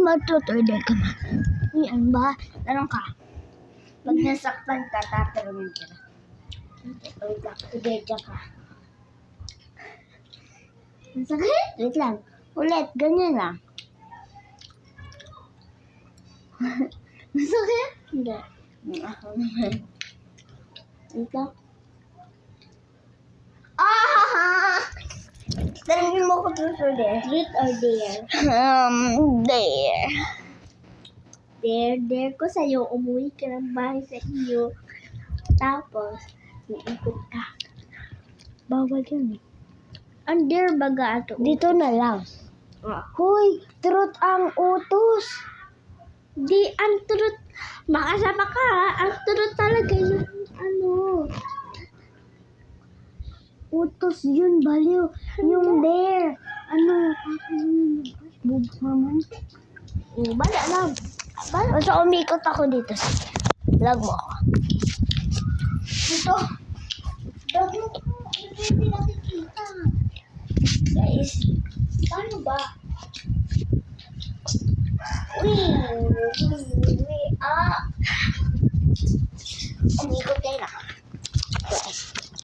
Matutuloy ka man. Yan ba? Tanong ka. Pag nasaktan ka, tatanungin ka. Wait lang. Tudedya ka. Masakit? Wait lang. Ulit. Ganyan lang. Masakit? Hindi. Wait lang. Ah! Tanungin mo ko truth or dare. Truth or dare? Dare. Dare ko sa'yo, umuwi ka ng bahay sa iyo. Tapos, iikot ka. Bawal yun eh. Ang dare baga ato. Dito na lang. Hoy, truth ang utos. Di, ang truth. Makasama ka ha. Ang truth talaga yung ano. Utos yun, baliw. Yung dare. Ano? Bubhaman. Bala lang. Basta umikot ako dito. Lag mo ako. Dito. Lag mo ako. Hindi nakikita. Guys, paano ba? Uy,